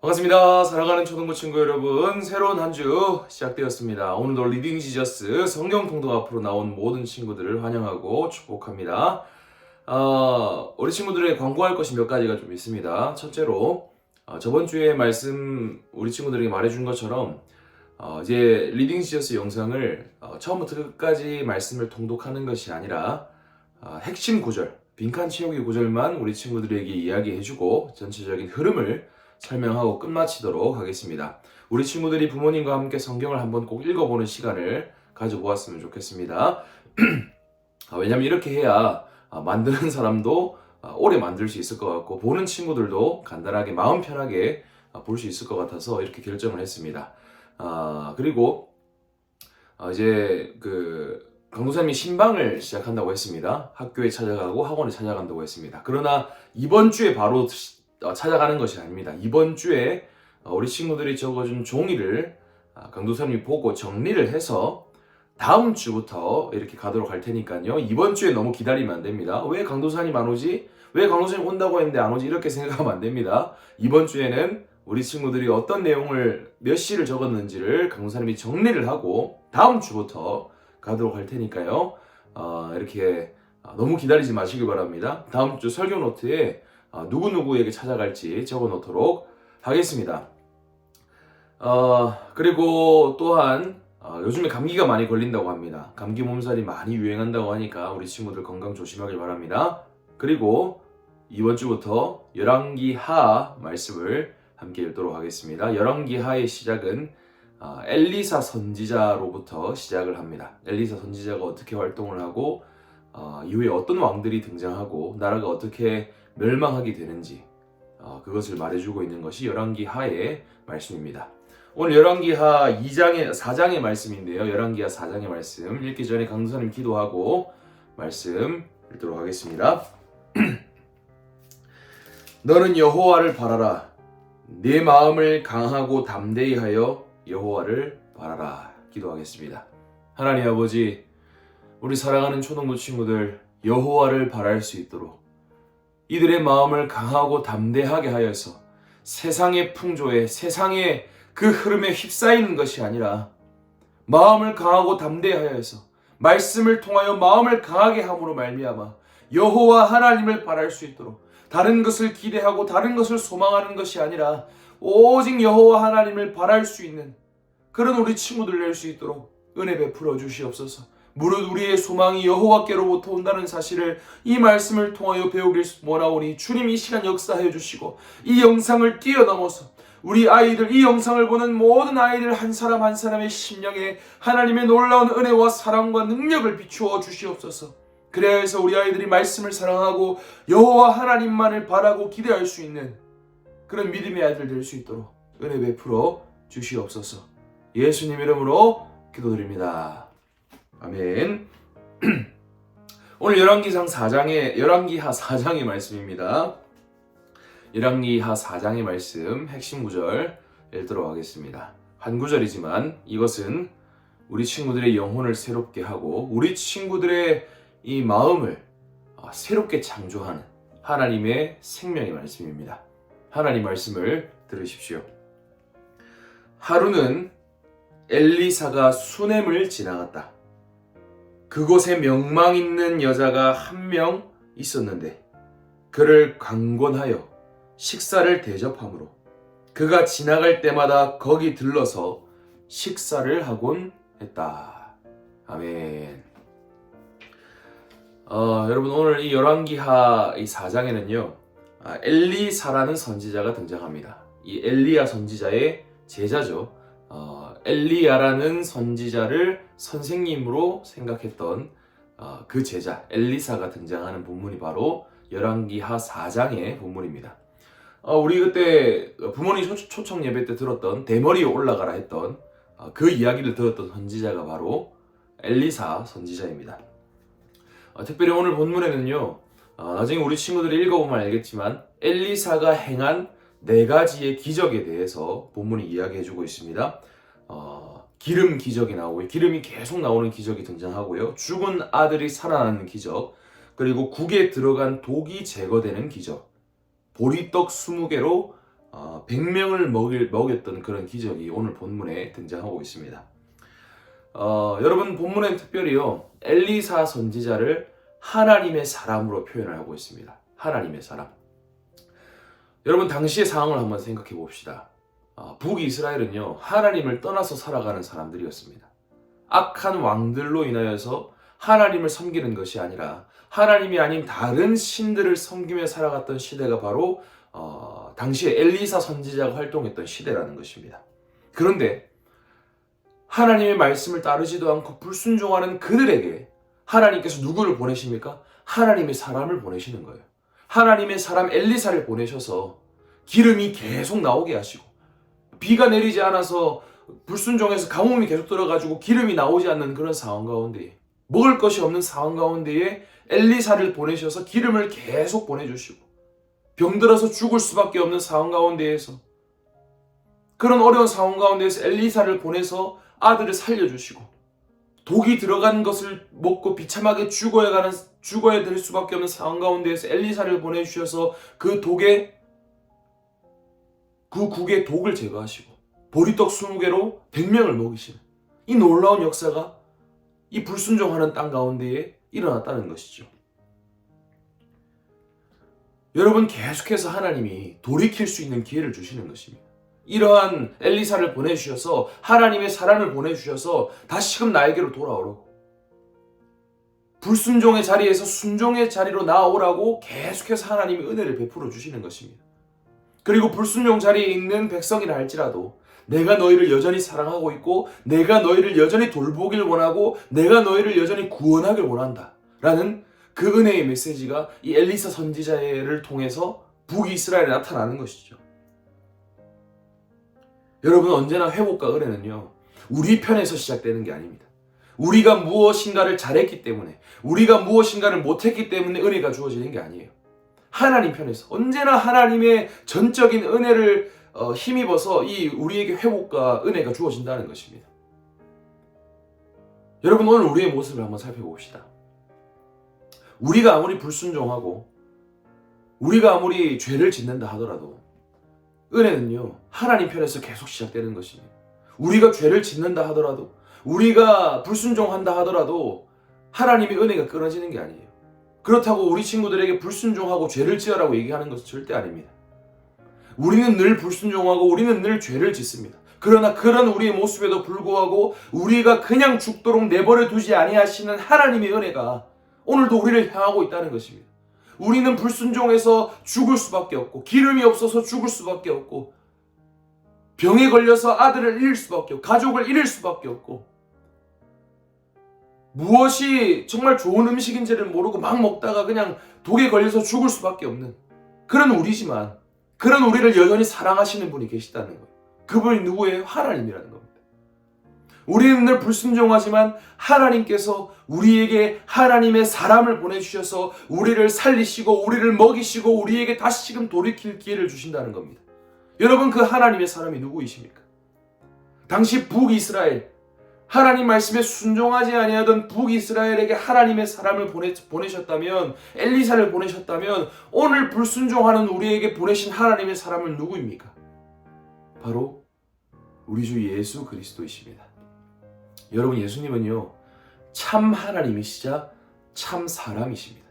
반갑습니다. 사랑하는 초등부 친구 여러분, 새로운 한 주 시작되었습니다. 오늘도 리딩 지저스 성경 통독 앞으로 나온 모든 친구들을 환영하고 축복합니다. 우리 친구들의 광고할 것이 몇 가지가 좀 있습니다. 첫째로 저번 주에 말씀 우리 친구들에게 말해준 것처럼 이제 리딩 지저스 영상을 처음부터 끝까지 말씀을 통독하는 것이 아니라 핵심 구절, 빈칸 채우기 구절만 우리 친구들에게 이야기해주고 전체적인 흐름을 설명하고 끝마치도록 하겠습니다. 우리 친구들이 부모님과 함께 성경을 한번 꼭 읽어보는 시간을 가져보았으면 좋겠습니다. 왜냐면 이렇게 해야 만드는 사람도 오래 만들 수 있을 것 같고 보는 친구들도 간단하게 마음 편하게 볼 수 있을 것 같아서 이렇게 결정을 했습니다. 그리고 이제 강도사님이 신방을 시작한다고 했습니다. 학교에 찾아가고 학원에 찾아간다고 했습니다. 그러나 이번 주에 바로 찾아가는 것이 아닙니다. 이번 주에 우리 친구들이 적어준 종이를 강도사님이 보고 정리를 해서 다음 주부터 이렇게 가도록 할 테니까요. 이번 주에 너무 기다리면 안 됩니다. 왜 강도사님 안 오지? 왜 강도사님 온다고 했는데 안 오지? 이렇게 생각하면 안 됩니다. 이번 주에는 우리 친구들이 어떤 내용을 몇 시를 적었는지를 강도사님이 정리를 하고 다음 주부터 가도록 할 테니까요. 이렇게 너무 기다리지 마시길 바랍니다. 다음 주 설교 노트에 누구누구에게 찾아갈지 적어 놓도록 하겠습니다. 그리고 또한 요즘에 감기가 많이 걸린다고 합니다. 감기 몸살이 많이 유행한다고 하니까 우리 친구들 건강 조심하길 바랍니다. 그리고 이번 주부터 열왕기 하 말씀을 함께 읽도록 하겠습니다. 열왕기 하의 시작은 엘리사 선지자로부터 시작을 합니다. 엘리사 선지자가 어떻게 활동을 하고 이후에 어떤 왕들이 등장하고 나라가 어떻게 멸망하게 되는지 그것을 말해주고 있는 것이 열왕기 하의 말씀입니다. 오늘 열왕기 하 4장의 말씀인데요. 열왕기 하 4장의 말씀 읽기 전에 강도사님 기도하고 말씀 읽도록 하겠습니다. 너는 여호와를 바라라. 내 마음을 강하고 담대히 하여 여호와를 바라라. 기도하겠습니다. 하나님 아버지, 우리 사랑하는 초등부 친구들 여호와를 바랄 수 있도록 이들의 마음을 강하고 담대하게 하여서 세상의 풍조에 세상의 그 흐름에 휩싸이는 것이 아니라 마음을 강하고 담대하여서 말씀을 통하여 마음을 강하게 함으로 말미암아 여호와 하나님을 바랄 수 있도록 다른 것을 기대하고 다른 것을 소망하는 것이 아니라 오직 여호와 하나님을 바랄 수 있는 그런 우리 친구들 낼 수 있도록 은혜 베풀어 주시옵소서. 무릇 우리의 소망이 여호와께로부터 온다는 사실을 이 말씀을 통하여 배우길 원하오니 주님 이 시간 역사해 주시고 이 영상을 뛰어넘어서 우리 아이들, 이 영상을 보는 모든 아이들 한 사람 한 사람의 심령에 하나님의 놀라운 은혜와 사랑과 능력을 비추어 주시옵소서. 그래야 해서 우리 아이들이 말씀을 사랑하고 여호와 하나님만을 바라고 기대할 수 있는 그런 믿음의 아이들 될 수 있도록 은혜 베풀어 주시옵소서. 예수님 이름으로 기도드립니다. 아멘. 오늘 열왕기하 4장의 말씀입니다. 열왕기하 4장의 말씀 핵심 구절 읽도록 하겠습니다. 한 구절이지만 이것은 우리 친구들의 영혼을 새롭게 하고 우리 친구들의 이 마음을 새롭게 창조하는 하나님의 생명의 말씀입니다. 하나님 말씀을 들으십시오. 하루는 엘리사가 수넴을 지나갔다. 그곳에 명망 있는 여자가 한 명 있었는데 그를 강권하여 식사를 대접하므로 그가 지나갈 때마다 거기 들러서 식사를 하곤 했다. 아멘. 여러분 오늘 이 열왕기하 이 4장에는요 엘리사라는 선지자가 등장합니다. 이 엘리야 선지자의 제자죠. 엘리야라는 선지자를 선생님으로 생각했던 그 제자 엘리사가 등장하는 본문이 바로 열왕기하 4장의 본문입니다. 우리 그때 부모님 초청 예배 때 들었던 대머리에 올라가라 했던 그 이야기를 들었던 선지자가 바로 엘리사 선지자입니다. 특별히 오늘 본문에는요 나중에 우리 친구들이 읽어보면 알겠지만 엘리사가 행한 4가지의 기적에 대해서 본문이 이야기해주고 있습니다. 기름 기적이 나오고요. 기름이 계속 나오는 기적이 등장하고요. 죽은 아들이 살아나는 기적, 그리고 국에 들어간 독이 제거되는 기적, 보리떡 20개로 100명을 먹였던 그런 기적이 오늘 본문에 등장하고 있습니다. 여러분, 본문엔 특별히요, 엘리사 선지자를 하나님의 사람으로 표현을 하고 있습니다. 하나님의 사람. 여러분, 당시의 상황을 한번 생각해 봅시다. 북이스라엘은요, 하나님을 떠나서 살아가는 사람들이었습니다. 악한 왕들로 인하여서 하나님을 섬기는 것이 아니라 하나님이 아닌 다른 신들을 섬기며 살아갔던 시대가 바로 당시에 엘리사 선지자가 활동했던 시대라는 것입니다. 그런데 하나님의 말씀을 따르지도 않고 불순종하는 그들에게 하나님께서 누구를 보내십니까? 하나님의 사람을 보내시는 거예요. 하나님의 사람 엘리사를 보내셔서 기름이 계속 나오게 하시고, 비가 내리지 않아서 불순종해서 가뭄이 계속 들어가지고 기름이 나오지 않는 그런 상황 가운데, 먹을 것이 없는 상황 가운데에 엘리사를 보내셔서 기름을 계속 보내주시고, 병들어서 죽을 수밖에 없는 상황 가운데에서, 그런 어려운 상황 가운데에서 엘리사를 보내서 아들을 살려주시고, 독이 들어간 것을 먹고 비참하게 죽어야 될 수밖에 없는 상황 가운데에서 엘리사를 보내주셔서 그 국의 독을 제거하시고 보리떡 20개로 100명을 먹이시는 이 놀라운 역사가 이 불순종하는 땅 가운데에 일어났다는 것이죠. 여러분, 계속해서 하나님이 돌이킬 수 있는 기회를 주시는 것입니다. 이러한 엘리사를 보내주셔서, 하나님의 사람을 보내주셔서 다시금 나에게로 돌아오라고, 불순종의 자리에서 순종의 자리로 나아오라고 계속해서 하나님이 은혜를 베풀어 주시는 것입니다. 그리고 불순종 자리에 있는 백성이라 할지라도 내가 너희를 여전히 사랑하고 있고, 내가 너희를 여전히 돌보길 원하고, 내가 너희를 여전히 구원하길 원한다 라는 그 은혜의 메시지가 이 엘리사 선지자를 통해서 북이스라엘에 나타나는 것이죠. 여러분, 언제나 회복과 은혜는요, 우리 편에서 시작되는 게 아닙니다. 우리가 무엇인가를 잘했기 때문에, 우리가 무엇인가를 못했기 때문에 은혜가 주어지는 게 아니에요. 하나님 편에서 언제나 하나님의 전적인 은혜를 힘입어서 이 우리에게 회복과 은혜가 주어진다는 것입니다. 여러분, 오늘 우리의 모습을 한번 살펴봅시다. 우리가 아무리 불순종하고 우리가 아무리 죄를 짓는다 하더라도 은혜는요, 하나님 편에서 계속 시작되는 것입니다. 우리가 죄를 짓는다 하더라도, 우리가 불순종한다 하더라도 하나님의 은혜가 끊어지는 게 아니에요. 그렇다고 우리 친구들에게 불순종하고 죄를 지으라고 얘기하는 것은 절대 아닙니다. 우리는 늘 불순종하고 우리는 늘 죄를 짓습니다. 그러나 그런 우리의 모습에도 불구하고 우리가 그냥 죽도록 내버려 두지 아니하시는 하나님의 은혜가 오늘도 우리를 향하고 있다는 것입니다. 우리는 불순종해서 죽을 수밖에 없고, 기름이 없어서 죽을 수밖에 없고, 병에 걸려서 아들을 잃을 수밖에 없고, 가족을 잃을 수밖에 없고, 무엇이 정말 좋은 음식인지를 모르고 막 먹다가 그냥 독에 걸려서 죽을 수밖에 없는 그런 우리지만, 그런 우리를 여전히 사랑하시는 분이 계시다는 거예요. 그분이 누구예요? 하나님이라는 겁니다. 우리는 늘 불순종하지만 하나님께서 우리에게 하나님의 사람을 보내주셔서 우리를 살리시고 우리를 먹이시고 우리에게 다시금 돌이킬 기회를 주신다는 겁니다. 여러분, 그 하나님의 사람이 누구이십니까? 당시 북이스라엘, 하나님 말씀에 순종하지 아니하던 북이스라엘에게 하나님의 사람을 보내셨다면, 엘리사를 보내셨다면, 오늘 불순종하는 우리에게 보내신 하나님의 사람은 누구입니까? 바로 우리 주 예수 그리스도이십니다. 여러분, 예수님은요, 참 하나님이시자 참 사람이십니다.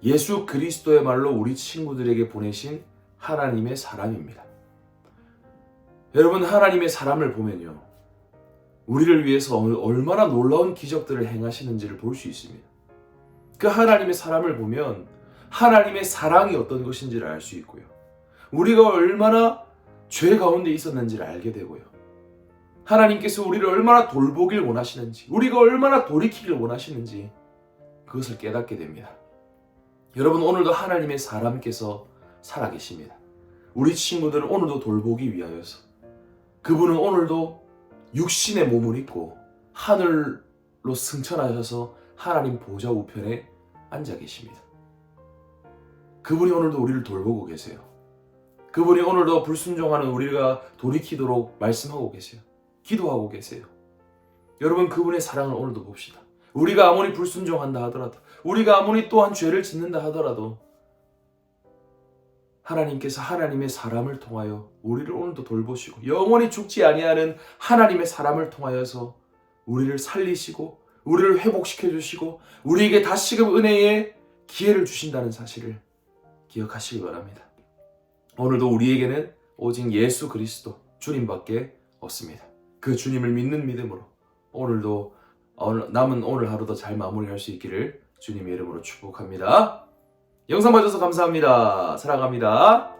예수 그리스도야말로 우리 친구들에게 보내신 하나님의 사람입니다. 여러분, 하나님의 사람을 보면요, 우리를 위해서 얼마나 놀라운 기적들을 행하시는지를 볼 수 있습니다. 그 하나님의 사람을 보면 하나님의 사랑이 어떤 것인지를 알 수 있고요, 우리가 얼마나 죄 가운데 있었는지를 알게 되고요, 하나님께서 우리를 얼마나 돌보길 원하시는지, 우리가 얼마나 돌이키길 원하시는지 그것을 깨닫게 됩니다. 여러분, 오늘도 하나님의 사람께서 살아계십니다. 우리 친구들을 오늘도 돌보기 위하여서 그분은 오늘도 육신의 몸을 입고 하늘로 승천하셔서 하나님 보좌 우편에 앉아 계십니다. 그분이 오늘도 우리를 돌보고 계세요. 그분이 오늘도 불순종하는 우리가 돌이키도록 말씀하고 계세요. 기도하고 계세요. 여러분, 그분의 사랑을 오늘도 봅시다. 우리가 아무리 불순종한다 하더라도, 우리가 아무리 또한 죄를 짓는다 하더라도 하나님께서 하나님의 사람을 통하여 우리를 오늘도 돌보시고 영원히 죽지 아니하는 하나님의 사람을 통하여서 우리를 살리시고 우리를 회복시켜 주시고 우리에게 다시금 은혜의 기회를 주신다는 사실을 기억하시기 바랍니다. 오늘도 우리에게는 오직 예수 그리스도 주님밖에 없습니다. 그 주님을 믿는 믿음으로 오늘도 남은 오늘 하루도 잘 마무리할 수 있기를 주님의 이름으로 축복합니다. 영상 봐주셔서 감사합니다. 사랑합니다.